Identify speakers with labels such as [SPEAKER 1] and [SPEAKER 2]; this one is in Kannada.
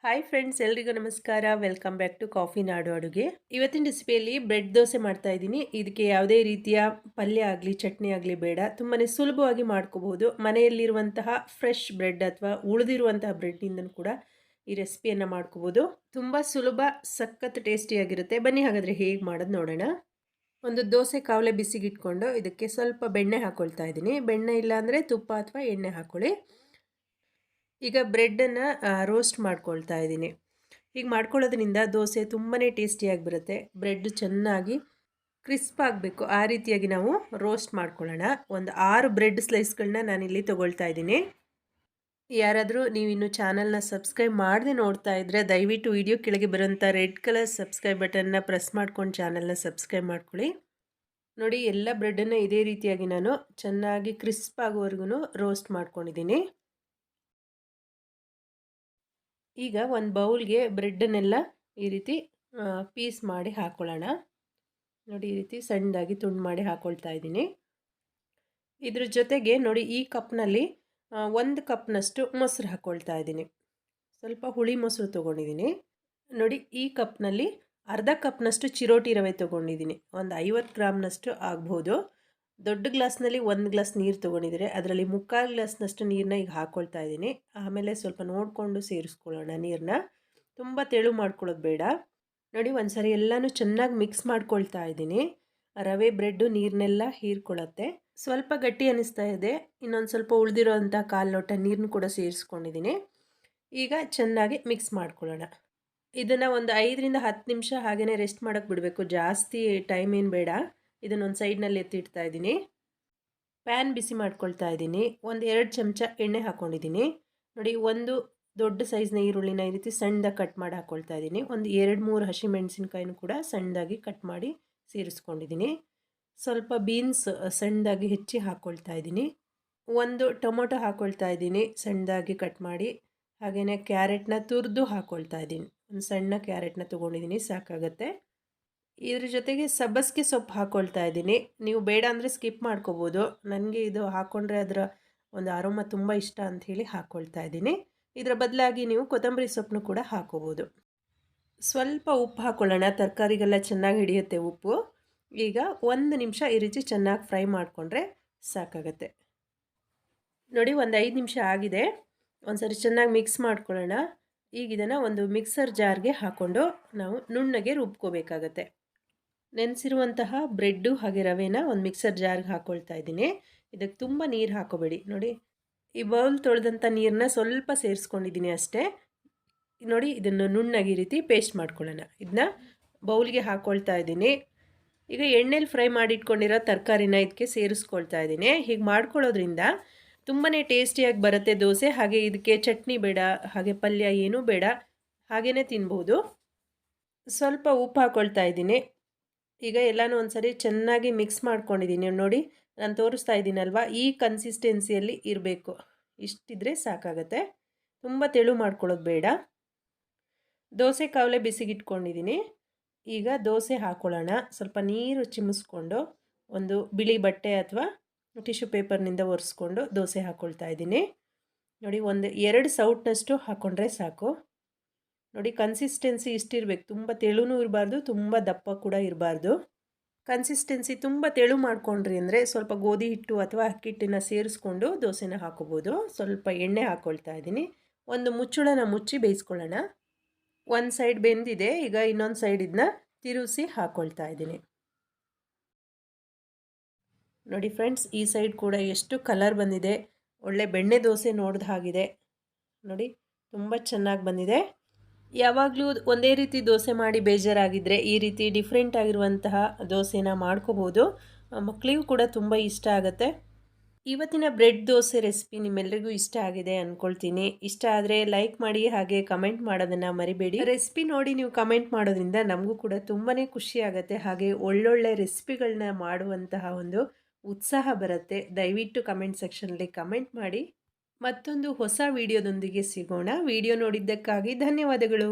[SPEAKER 1] ಹಾಯ್ ಫ್ರೆಂಡ್ಸ್, ಎಲ್ರಿಗೂ ನಮಸ್ಕಾರ. ವೆಲ್ಕಮ್ ಬ್ಯಾಕ್ ಟು ಕಾಫಿ ನಾಡು ಅಡುಗೆ. ಇವತ್ತಿನ ರೆಸಿಪಿಯಲ್ಲಿ ಬ್ರೆಡ್ ದೋಸೆ ಮಾಡ್ತಾ ಇದ್ದೀನಿ. ಇದಕ್ಕೆ ಯಾವುದೇ ರೀತಿಯ ಪಲ್ಯ ಆಗಲಿ ಚಟ್ನಿ ಆಗಲಿ ಬೇಡ. ತುಂಬಾ ಸುಲಭವಾಗಿ ಮಾಡ್ಕೋಬಹುದು. ಮನೆಯಲ್ಲಿರುವಂತಹ ಫ್ರೆಶ್ ಬ್ರೆಡ್ ಅಥವಾ ಉಳಿದಿರುವಂತಹ ಬ್ರೆಡ್ನಿಂದನೂ ಕೂಡ ಈ ರೆಸಿಪಿಯನ್ನು ಮಾಡ್ಕೋಬಹುದು. ತುಂಬ ಸುಲಭ, ಸಖತ್ ಟೇಸ್ಟಿಯಾಗಿರುತ್ತೆ. ಬನ್ನಿ ಹಾಗಾದರೆ ಹೇಗೆ ಮಾಡೋದು ನೋಡೋಣ. ಒಂದು ದೋಸೆ ಕಾವಲೆ ಬಿಸಿಗಿಟ್ಕೊಂಡು ಇದಕ್ಕೆ ಸ್ವಲ್ಪ ಬೆಣ್ಣೆ ಹಾಕ್ಕೊಳ್ತಾ ಇದ್ದೀನಿ. ಬೆಣ್ಣೆ ಇಲ್ಲಾಂದರೆ ತುಪ್ಪ ಅಥವಾ ಎಣ್ಣೆ ಹಾಕ್ಕೊಳ್ಳಿ. ಈಗ ಬ್ರೆಡ್ಡನ್ನು ರೋಸ್ಟ್ ಮಾಡ್ಕೊಳ್ತಾ ಇದ್ದೀನಿ. ಹೀಗೆ ಮಾಡ್ಕೊಳ್ಳೋದ್ರಿಂದ ದೋಸೆ ತುಂಬಾ ಟೇಸ್ಟಿಯಾಗಿ ಬರುತ್ತೆ. ಬ್ರೆಡ್ ಚೆನ್ನಾಗಿ ಕ್ರಿಸ್ಪ್ ಆಗಬೇಕು, ಆ ರೀತಿಯಾಗಿ ನಾವು ರೋಸ್ಟ್ ಮಾಡ್ಕೊಳ್ಳೋಣ. ಒಂದು 6 ಬ್ರೆಡ್ ಸ್ಲೈಸ್ಗಳನ್ನ ನಾನಿಲ್ಲಿ ತೊಗೊಳ್ತಾ ಇದ್ದೀನಿ. ಯಾರಾದರೂ ನೀವಿನ್ನು ಚಾನಲ್ನ ಸಬ್ಸ್ಕ್ರೈಬ್ ಮಾಡದೆ ನೋಡ್ತಾ ಇದ್ದರೆ ದಯವಿಟ್ಟು ವಿಡಿಯೋ ಕೆಳಗೆ ಬರೋಂಥ ರೆಡ್ ಕಲರ್ ಸಬ್ಸ್ಕ್ರೈಬ್ ಬಟನ್ನ ಪ್ರೆಸ್ ಮಾಡ್ಕೊಂಡು ಚಾನಲ್ನ ಸಬ್ಸ್ಕ್ರೈಬ್ ಮಾಡ್ಕೊಳ್ಳಿ. ನೋಡಿ, ಎಲ್ಲ ಬ್ರೆಡ್ಡನ್ನು ಇದೇ ರೀತಿಯಾಗಿ ನಾನು ಚೆನ್ನಾಗಿ ಕ್ರಿಸ್ಪ್ ಆಗೋವರೆಗೂ ರೋಸ್ಟ್ ಮಾಡ್ಕೊಂಡಿದ್ದೀನಿ. ಈಗ ಒಂದು ಬೌಲ್ಗೆ ಬ್ರೆಡ್ಡನ್ನೆಲ್ಲ ಈ ರೀತಿ ಪೀಸ್ ಮಾಡಿ ಹಾಕ್ಕೊಳ್ಳೋಣ. ನೋಡಿ, ಈ ರೀತಿ ಸಣ್ಣದಾಗಿ ತುಂಡು ಮಾಡಿ ಹಾಕ್ಕೊಳ್ತಾ ಇದ್ದೀನಿ. ಇದ್ರ ಜೊತೆಗೆ ನೋಡಿ, ಈ ಕಪ್ನಲ್ಲಿ 1 ಕಪ್ನಷ್ಟು ಮೊಸರು ಹಾಕ್ಕೊಳ್ತಾ ಇದ್ದೀನಿ. ಸ್ವಲ್ಪ ಹುಳಿ ಮೊಸರು ತೊಗೊಂಡಿದ್ದೀನಿ. ನೋಡಿ, ಈ ಕಪ್ನಲ್ಲಿ ಅರ್ಧ ಕಪ್ನಷ್ಟು ಚಿರೋಟಿ ರವೆ ತೊಗೊಂಡಿದ್ದೀನಿ. ಒಂದು 50 ಗ್ರಾಮ್ನಷ್ಟು ಆಗ್ಬೋದು. ದೊಡ್ಡ ಗ್ಲಾಸ್ನಲ್ಲಿ 1 ಗ್ಲಾಸ್ ನೀರು ತೊಗೊಂಡಿದ್ದಾರೆ. ಅದರಲ್ಲಿ 3/4 ಗ್ಲಾಸ್ನಷ್ಟು ನೀರನ್ನ ಈಗ ಹಾಕ್ಕೊಳ್ತಾ ಇದ್ದೀನಿ. ಆಮೇಲೆ ಸ್ವಲ್ಪ ನೋಡಿಕೊಂಡು ಸೇರಿಸ್ಕೊಳ್ಳೋಣ ನೀರನ್ನ. ತುಂಬ ತೆಳು ಮಾಡ್ಕೊಳ್ಳೋದು ಬೇಡ. ನೋಡಿ, ಒಂದು ಸರಿ ಎಲ್ಲನೂ ಚೆನ್ನಾಗಿ ಮಿಕ್ಸ್ ಮಾಡ್ಕೊಳ್ತಾ ಇದ್ದೀನಿ. ರವೆ ಬ್ರೆಡ್ಡು ನೀರನ್ನೆಲ್ಲ ಹೀರ್ಕೊಳ್ಳುತ್ತೆ. ಸ್ವಲ್ಪ ಗಟ್ಟಿ ಅನ್ನಿಸ್ತಾ ಇದೆ. ಇನ್ನೊಂದು ಸ್ವಲ್ಪ ಉಳಿದಿರೋ ಅಂಥ 1/4 ಲೋಟ ನೀರನ್ನು ಕೂಡ ಸೇರಿಸ್ಕೊಂಡಿದ್ದೀನಿ. ಈಗ ಚೆನ್ನಾಗಿ ಮಿಕ್ಸ್ ಮಾಡ್ಕೊಳ್ಳೋಣ. ಇದನ್ನು ಒಂದು 5ರಿಂದ 10 ನಿಮಿಷ ಹಾಗೆಯೇ ರೆಸ್ಟ್ ಮಾಡೋಕ್ಕೆ ಬಿಡಬೇಕು. ಜಾಸ್ತಿ ಟೈಮ್ ಏನು ಬೇಡ. ಇದನ್ನೊಂದು ಸೈಡ್ನಲ್ಲಿ ಎತ್ತಿಡ್ತಾ ಇದ್ದೀನಿ. ಪ್ಯಾನ್ ಬಿಸಿ ಮಾಡ್ಕೊಳ್ತಾ ಇದ್ದೀನಿ. ಒಂದು 2 ಚಮಚ ಎಣ್ಣೆ ಹಾಕ್ಕೊಂಡಿದ್ದೀನಿ. ನೋಡಿ, ಒಂದು ದೊಡ್ಡ ಸೈಜ್ನ ಈರುಳ್ಳಿನ ಈ ರೀತಿ ಸಣ್ಣದಾಗಿ ಕಟ್ ಮಾಡಿ ಹಾಕ್ಕೊಳ್ತಾ ಇದ್ದೀನಿ. ಒಂದು 2-3 ಹಸಿಮೆಣಸಿನ್ಕಾಯಿನೂ ಕೂಡ ಸಣ್ಣದಾಗಿ ಕಟ್ ಮಾಡಿ ಸೇರಿಸ್ಕೊಂಡಿದ್ದೀನಿ. ಸ್ವಲ್ಪ ಬೀನ್ಸ್ ಸಣ್ಣದಾಗಿ ಹೆಚ್ಚಿ ಹಾಕ್ಕೊಳ್ತಾ ಇದ್ದೀನಿ. ಒಂದು ಟೊಮೊಟೊ ಹಾಕ್ಕೊಳ್ತಾ ಇದ್ದೀನಿ ಸಣ್ಣದಾಗಿ ಕಟ್ ಮಾಡಿ. ಹಾಗೆಯೇ ಕ್ಯಾರೆಟ್ನ ತುರಿದು ಹಾಕ್ಕೊಳ್ತಾ ಇದ್ದೀನಿ. ಒಂದು ಸಣ್ಣ ಕ್ಯಾರೆಟ್ನ ತೊಗೊಂಡಿದ್ದೀನಿ, ಸಾಕಾಗತ್ತೆ. ಇದ್ರ ಜೊತೆಗೆ ಸಬ್ಬಸಿಗೆ ಸೊಪ್ಪು ಹಾಕ್ಕೊಳ್ತಾ ಇದ್ದೀನಿ. ನೀವು ಬೇಡ ಅಂದರೆ ಸ್ಕಿಪ್ ಮಾಡ್ಕೋಬೋದು. ನನಗೆ ಇದು ಹಾಕ್ಕೊಂಡ್ರೆ ಅದರ ಒಂದು ಅರೋಮ ತುಂಬ ಇಷ್ಟ ಅಂಥೇಳಿ ಹಾಕ್ಕೊಳ್ತಾ ಇದ್ದೀನಿ. ಇದರ ಬದಲಾಗಿ ನೀವು ಕೊತ್ತಂಬರಿ ಸೊಪ್ಪನ್ನು ಕೂಡ ಹಾಕ್ಕೋಬೋದು. ಸ್ವಲ್ಪ ಉಪ್ಪು ಹಾಕ್ಕೊಳ್ಳೋಣ, ತರಕಾರಿಗೆಲ್ಲ ಚೆನ್ನಾಗಿ ಹಿಡಿಯುತ್ತೆ ಉಪ್ಪು. ಈಗ 1 ನಿಮಿಷ ಈ ರೀತಿ ಚೆನ್ನಾಗಿ ಫ್ರೈ ಮಾಡಿಕೊಂಡ್ರೆ ಸಾಕಾಗತ್ತೆ. ನೋಡಿ, ಒಂದು 5 ನಿಮಿಷ ಆಗಿದೆ. ಒಂದು ಸರಿ ಚೆನ್ನಾಗಿ ಮಿಕ್ಸ್ ಮಾಡ್ಕೊಳ್ಳೋಣ. ಈಗ ಇದನ್ನು ಒಂದು ಮಿಕ್ಸರ್ ಜಾರ್ಗೆ ಹಾಕ್ಕೊಂಡು ನಾವು ನುಣ್ಣಗೆ ರುಬ್ಕೋಬೇಕಾಗತ್ತೆ. ನೆನೆಸಿರುವಂತಹ ಬ್ರೆಡ್ಡು ಹಾಗೆ ರವೆನ ಒಂದು ಮಿಕ್ಸರ್ ಜಾರ್ಗೆ ಹಾಕ್ಕೊಳ್ತಾ ಇದ್ದೀನಿ. ಇದಕ್ಕೆ ತುಂಬ ನೀರು ಹಾಕೋಬೇಡಿ. ನೋಡಿ, ಈ ಬೌಲ್ ತೊಳೆದಂಥ ನೀರನ್ನ ಸ್ವಲ್ಪ ಸೇರಿಸ್ಕೊಂಡಿದ್ದೀನಿ ಅಷ್ಟೇ. ನೋಡಿ, ಇದನ್ನು ನುಣ್ಣಗೆ ಈ ರೀತಿ ಪೇಸ್ಟ್ ಮಾಡ್ಕೊಳ್ಳೋಣ. ಇದನ್ನ ಬೌಲ್ಗೆ ಹಾಕ್ಕೊಳ್ತಾ ಇದ್ದೀನಿ. ಈಗ ಎಣ್ಣೆಲಿ ಫ್ರೈ ಮಾಡಿಟ್ಕೊಂಡಿರೋ ತರಕಾರಿನ ಇದಕ್ಕೆ ಸೇರಿಸ್ಕೊಳ್ತಾ ಇದ್ದೀನಿ. ಹೀಗೆ ಮಾಡ್ಕೊಳ್ಳೋದ್ರಿಂದ ತುಂಬಾ ಟೇಸ್ಟಿಯಾಗಿ ಬರುತ್ತೆ ದೋಸೆ. ಹಾಗೆ ಇದಕ್ಕೆ ಚಟ್ನಿ ಬೇಡ, ಹಾಗೆ ಪಲ್ಯ ಏನೂ ಬೇಡ, ಹಾಗೇ ತಿನ್ಬೋದು. ಸ್ವಲ್ಪ ಉಪ್ಪು ಹಾಕ್ಕೊಳ್ತಾ ಇದ್ದೀನಿ. ಈಗ ಎಲ್ಲನೂ ಒಂದು ಸರಿ ಚೆನ್ನಾಗಿ ಮಿಕ್ಸ್ ಮಾಡ್ಕೊಂಡಿದ್ದೀನಿ. ನೋಡಿ, ನಾನು ತೋರಿಸ್ತಾ ಇದ್ದೀನಲ್ವ, ಈ ಕನ್ಸಿಸ್ಟೆನ್ಸಿಯಲ್ಲಿ ಇರಬೇಕು. ಇಷ್ಟಿದ್ರೆ ಸಾಕಾಗತ್ತೆ. ತುಂಬ ತೆಳು ಮಾಡ್ಕೊಳ್ಳೋದು ಬೇಡ. ದೋಸೆ ಕಾವಲೆ ಬಿಸಿಗಿಟ್ಕೊಂಡಿದ್ದೀನಿ. ಈಗ ದೋಸೆ ಹಾಕ್ಕೊಳ್ಳೋಣ. ಸ್ವಲ್ಪ ನೀರು ಚಿಮ್ಮಿಸ್ಕೊಂಡು ಒಂದು ಬಿಳಿ ಬಟ್ಟೆ ಅಥವಾ ಟಿಶ್ಯೂ ಪೇಪರ್ನಿಂದ ಒರೆಸ್ಕೊಂಡು ದೋಸೆ ಹಾಕ್ಕೊಳ್ತಾ ಇದ್ದೀನಿ. ನೋಡಿ, ಒಂದು 2 ಸೌಟ್ನಷ್ಟು ಹಾಕ್ಕೊಂಡ್ರೆ ಸಾಕು. ನೋಡಿ, ಕನ್ಸಿಸ್ಟೆನ್ಸಿ ಇಷ್ಟಿರಬೇಕು. ತುಂಬ ತೆಳುನೂ ಇರಬಾರ್ದು, ತುಂಬ ದಪ್ಪ ಕೂಡ ಇರಬಾರ್ದು. ಕನ್ಸಿಸ್ಟೆನ್ಸಿ ತುಂಬ ತೆಳು ಮಾಡ್ಕೊಂಡ್ರಿ ಅಂದರೆ ಸ್ವಲ್ಪ ಗೋಧಿ ಹಿಟ್ಟು ಅಥವಾ ಅಕ್ಕಿ ಹಿಟ್ಟನ್ನು ಸೇರಿಸ್ಕೊಂಡು ದೋಸೆನ ಹಾಕೋಬೋದು. ಸ್ವಲ್ಪ ಎಣ್ಣೆ ಹಾಕ್ಕೊಳ್ತಾ ಇದ್ದೀನಿ. ಒಂದು ಮುಚ್ಚಳನ ಮುಚ್ಚಿ ಬೇಯಿಸ್ಕೊಳ್ಳೋಣ. ಒಂದು ಸೈಡ್ ಬೆಂದಿದೆ. ಈಗ ಇನ್ನೊಂದು ಸೈಡ್ ಇದನ್ನ ತಿರುಗಿಸಿ ಹಾಕ್ಕೊಳ್ತಾ ಇದ್ದೀನಿ. ನೋಡಿ ಫ್ರೆಂಡ್ಸ್, ಈ ಸೈಡ್ ಕೂಡ ಎಷ್ಟು ಕಲರ್ ಬಂದಿದೆ. ಒಳ್ಳೆ ಬೆಣ್ಣೆ ದೋಸೆ ನೋಡ್ದ ಹಾಗಿದೆ. ನೋಡಿ, ತುಂಬ ಚೆನ್ನಾಗಿ ಬಂದಿದೆ. ಯಾವಾಗಲೂ ಒಂದೇ ರೀತಿ ದೋಸೆ ಮಾಡಿ ಬೇಜಾರಾಗಿದ್ದರೆ ಈ ರೀತಿ ಡಿಫ್ರೆಂಟ್ ಆಗಿರುವಂತಹ ದೋಸೆನ ಮಾಡ್ಕೋಬೋದು. ಮಕ್ಕಳಿಗೂ ಕೂಡ ತುಂಬ ಇಷ್ಟ ಆಗುತ್ತೆ. ಇವತ್ತಿನ ಬ್ರೆಡ್ ದೋಸೆ ರೆಸಿಪಿ ನಿಮ್ಮೆಲ್ಲರಿಗೂ ಇಷ್ಟ ಆಗಿದೆ ಅಂದ್ಕೊಳ್ತೀನಿ. ಇಷ್ಟ ಆದರೆ ಲೈಕ್ ಮಾಡಿ, ಹಾಗೆ ಕಮೆಂಟ್ ಮಾಡೋದನ್ನು ಮರಿಬೇಡಿ. ರೆಸಿಪಿ ನೋಡಿ ನೀವು ಕಮೆಂಟ್ ಮಾಡೋದ್ರಿಂದ ನಮಗೂ ಕೂಡ ತುಂಬಾ ಖುಷಿ ಆಗುತ್ತೆ. ಹಾಗೆ ಒಳ್ಳೊಳ್ಳೆ ರೆಸಿಪಿಗಳನ್ನ ಮಾಡುವಂತಹ ಒಂದು ಉತ್ಸಾಹ ಬರುತ್ತೆ. ದಯವಿಟ್ಟು ಕಮೆಂಟ್ ಸೆಕ್ಷನಲ್ಲಿ ಕಮೆಂಟ್ ಮಾಡಿ. ಮತ್ತೊಂದು ಹೊಸ ವಿಡಿಯೋದೊಂದಿಗೆ ಸಿಗೋಣ. ವಿಡಿಯೋ ನೋಡಿದ್ದಕ್ಕಾಗಿ ಧನ್ಯವಾದಗಳು.